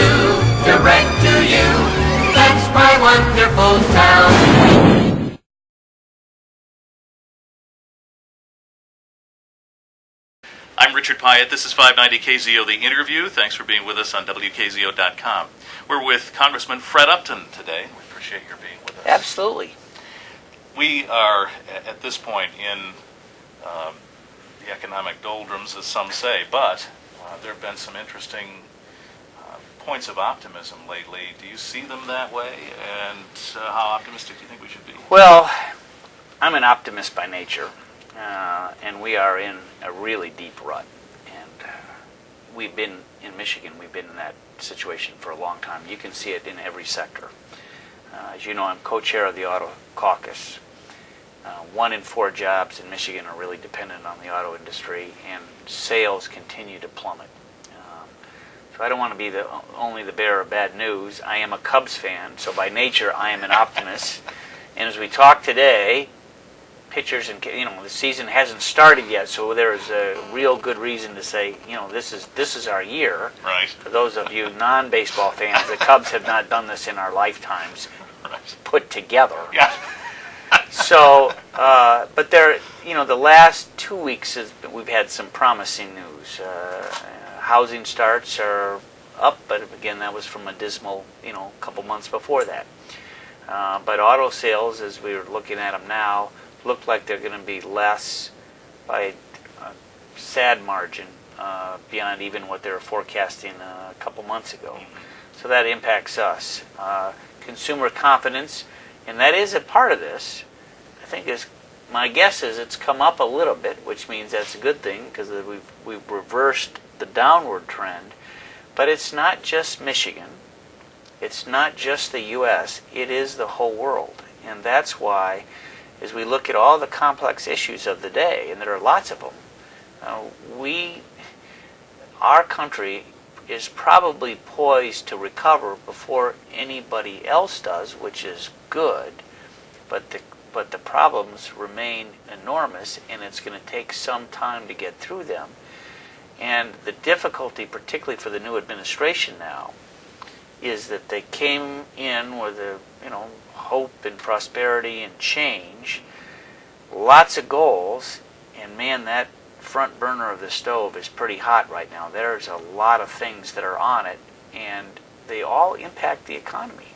KZO, direct to you. That's my wonderful town. I'm Richard Piet. This is 590 KZO The Interview. Thanks for being with us on WKZO.com. We're with Congressman Fred Upton today. We appreciate your being with us. Absolutely. We are, at this point, in the economic doldrums, as some say, but there have been some interesting points of optimism lately. Do you see them that way? And how optimistic do you think we should be? Well, I'm an optimist by nature, and we are in a really deep rut. And we've been, in Michigan, we've been in that situation for a long time. You can see it in every sector. As you know, I'm co-chair of the Auto Caucus. 1 in 4 jobs in Michigan are really dependent on the auto industry, and sales continue to plummet. So I don't want to be only the bearer of bad news. I am a Cubs fan, so by nature I am an optimist. And as we talk today, pitchers and the season hasn't started yet, so there is a real good reason to say, this is our year. Right. For those of you non-baseball fans, the Cubs have not done this in our lifetimes, Right. put together. Yeah. So, but the last 2 weeks we've had some promising news. Housing starts are up, but again, that was from a dismal, couple months before that. But auto sales, as we were looking at them now, look like they're going to be less by a sad margin beyond even what they were forecasting a couple months ago. So that impacts us. Consumer confidence, and that is a part of this. I think my guess is it's come up a little bit, which means that's a good thing because we've reversed the downward trend. But it's not just Michigan. It's not just the U.S. It is the whole world. And that's why, as we look at all the complex issues of the day, and there are lots of them, our country is probably poised to recover before anybody else does, which is good. But the problems remain enormous, and it's going to take some time to get through them. And the difficulty, particularly for the new administration now, is that they came in with hope and prosperity and change, lots of goals, and man, that front burner of the stove is pretty hot right now. There's a lot of things that are on it, and they all impact the economy.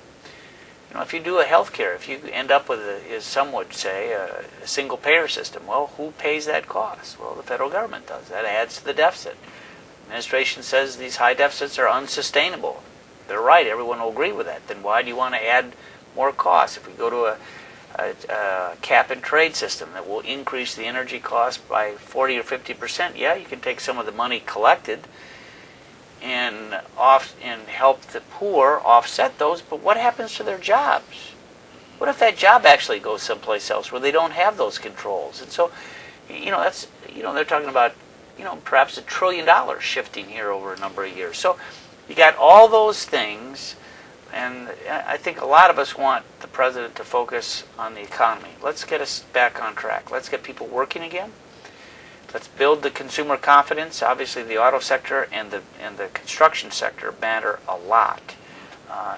If you do a healthcare, if you end up with, as some would say, a single-payer system, well, who pays that cost? Well, the federal government does. That adds to the deficit. The administration says these high deficits are unsustainable. They're right. Everyone will agree with that. Then why do you want to add more costs? If we go to a cap-and-trade system that will increase the energy cost by 40 or 50%, yeah, you can take some of the money collected and help the poor offset those, but what happens to their jobs? What if that job actually goes someplace else where they don't have those controls? And so, that's they're talking about perhaps $1 trillion shifting here over a number of years. So you got all those things, and I think a lot of us want the president to focus on the economy. Let's get us back on track. Let's get people working again. Let's build the consumer confidence. Obviously, the auto sector and the construction sector matter a lot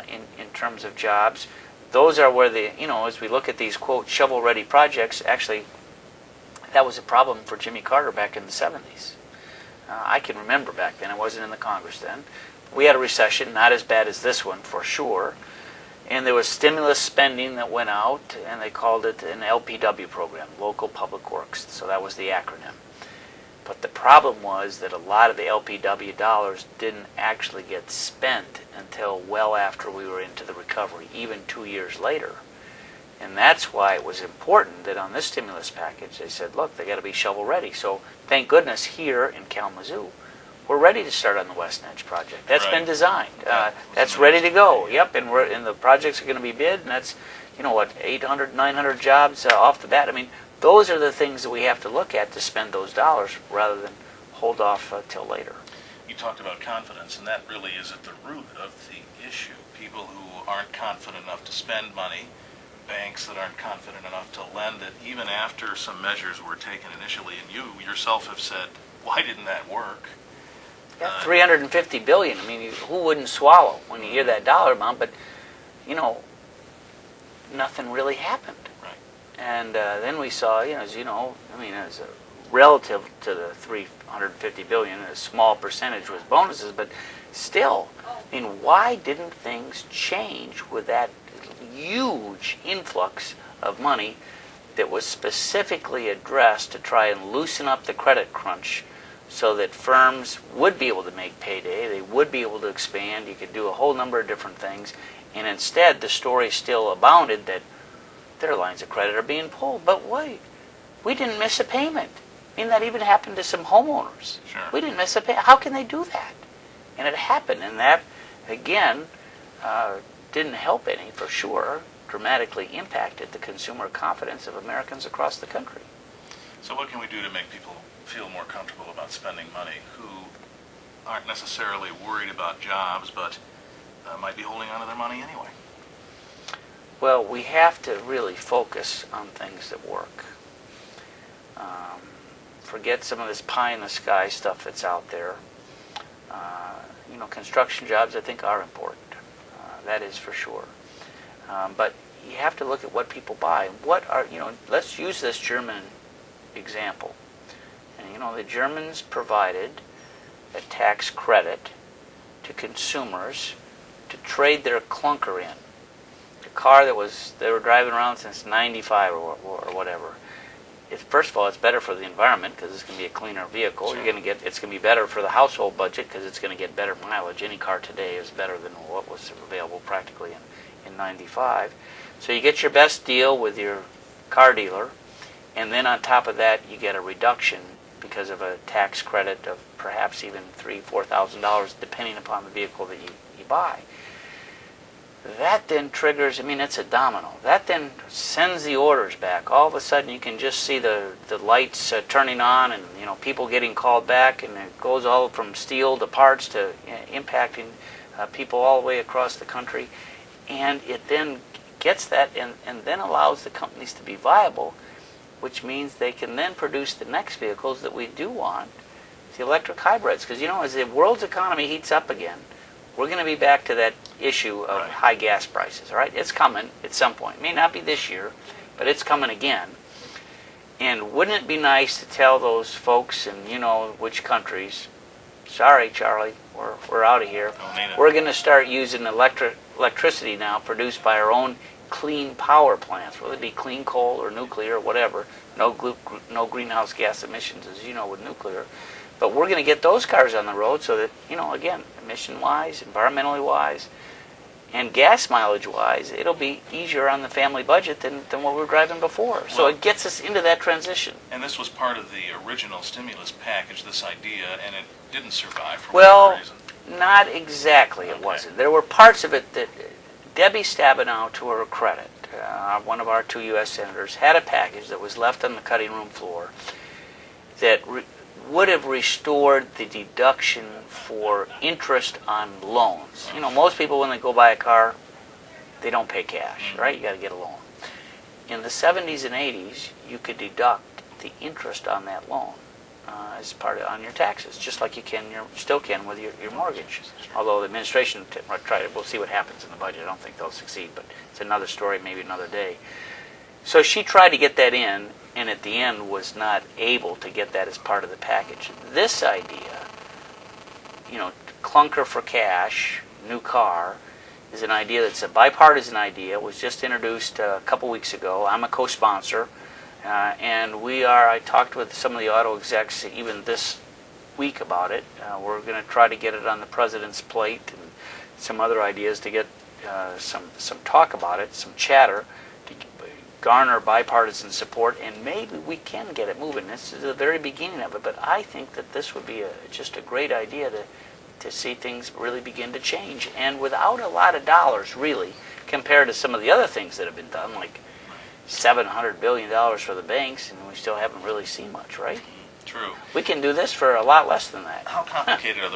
in terms of jobs. Those are where as we look at these, quote, shovel-ready projects, actually, that was a problem for Jimmy Carter back in the 70s. I can remember back then. I wasn't in the Congress then. We had a recession, not as bad as this one, for sure. And there was stimulus spending that went out, and they called it an LPW program, Local Public Works. So that was the acronym. But the problem was that a lot of the LPW dollars didn't actually get spent until well after we were into the recovery, even 2 years later. And that's why it was important that on this stimulus package they said, look, they got to be shovel ready. So thank goodness here in Kalamazoo, we're ready to start on the West Edge project. That's been designed. That's ready to go. Yep, and the projects are going to be bid, and that's 800, 900 jobs off the bat. I mean, those are the things that we have to look at to spend those dollars rather than hold off till later. You talked about confidence, and that really is at the root of the issue. People who aren't confident enough to spend money, banks that aren't confident enough to lend it, even after some measures were taken initially, and you yourself have said, why didn't that work? Yeah, $350 billion. I mean, who wouldn't swallow when you hear that dollar amount? But nothing really happened. Right. And then we saw, as you know, I mean, as a relative to the $350 billion, a small percentage was bonuses, but still, I mean, why didn't things change with that huge influx of money that was specifically addressed to try and loosen up the credit crunch so that firms would be able to make payday, they would be able to expand, you could do a whole number of different things, and instead the story still abounded that their lines of credit are being pulled. But wait, we didn't miss a payment. I mean, that even happened to some homeowners. Sure. We didn't miss a payment. How can they do that? And it happened, and that, again, didn't help any, for sure, dramatically impacted the consumer confidence of Americans across the country. So what can we do to make people feel more comfortable about spending money who aren't necessarily worried about jobs but might be holding on to their money anyway? Well, we have to really focus on things that work. Forget some of this pie-in-the-sky stuff that's out there. Construction jobs, I think, are important. That is for sure. But you have to look at what people buy. Let's use this German example. And, the Germans provided a tax credit to consumers to trade their clunker in. The car they were driving around since '95 or whatever. First of all, it's better for the environment because it's going to be a cleaner vehicle. Sure. It's going to be better for the household budget because it's going to get better mileage. Any car today is better than what was available practically in '95. So you get your best deal with your car dealer, and then on top of that, you get a reduction because of a tax credit of perhaps even $3,000-$4,000, depending upon the vehicle that you buy. That then triggers, it's a domino. That then sends the orders back. All of a sudden you can just see the lights turning on and, people getting called back, and it goes all from steel to parts to impacting people all the way across the country. And it then gets that and then allows the companies to be viable, which means they can then produce the next vehicles that we do want, the electric hybrids. Because, as the world's economy heats up again, we're going to be back to that issue of Right. high gas prices, all right? It's coming at some point. It may not be this year, but it's coming again. And wouldn't it be nice to tell those folks in which countries, sorry, Charlie, we're out of here. Don't need it. We're going to start using electricity now produced by our own clean power plants, whether it be clean coal or nuclear or whatever. No greenhouse gas emissions, as you know, with nuclear. But we're going to get those cars on the road so that, again, emission-wise, environmentally wise, and gas mileage-wise, it'll be easier on the family budget than what we were driving before. So Well, it gets us into that transition. And this was part of the original stimulus package, this idea, and it didn't survive for Well, whatever reason. not exactly. It Okay. wasn't. There were parts of it that Debbie Stabenow, to her credit, one of our two U.S. senators, had a package that was left on the cutting room floor that would have restored the deduction for interest on loans. Most people, when they go buy a car, they don't pay cash, right? You got to get a loan. In the 70s and 80s, you could deduct the interest on that loan as part on your taxes, just like you still can with your mortgage. Although the administration tried it, we'll see what happens in the budget. I don't think they'll succeed, but it's another story, maybe another day. So she tried to get that in, and at the end was not able to get that as part of the package. This idea, clunker for cash, new car, is an idea that's a bipartisan idea. It was just introduced a couple weeks ago. I'm a co-sponsor, and I talked with some of the auto execs even this week about it. We're going to try to get it on the president's plate and some other ideas to get some talk about it, some chatter, to garner bipartisan support, and maybe we can get it moving. This is the very beginning of it, but I think that this would be just a great idea to see things really begin to change, and without a lot of dollars, really, compared to some of the other things that have been done, like $700 billion for the banks, and we still haven't really seen much, right? True. We can do this for a lot less than that. How complicated are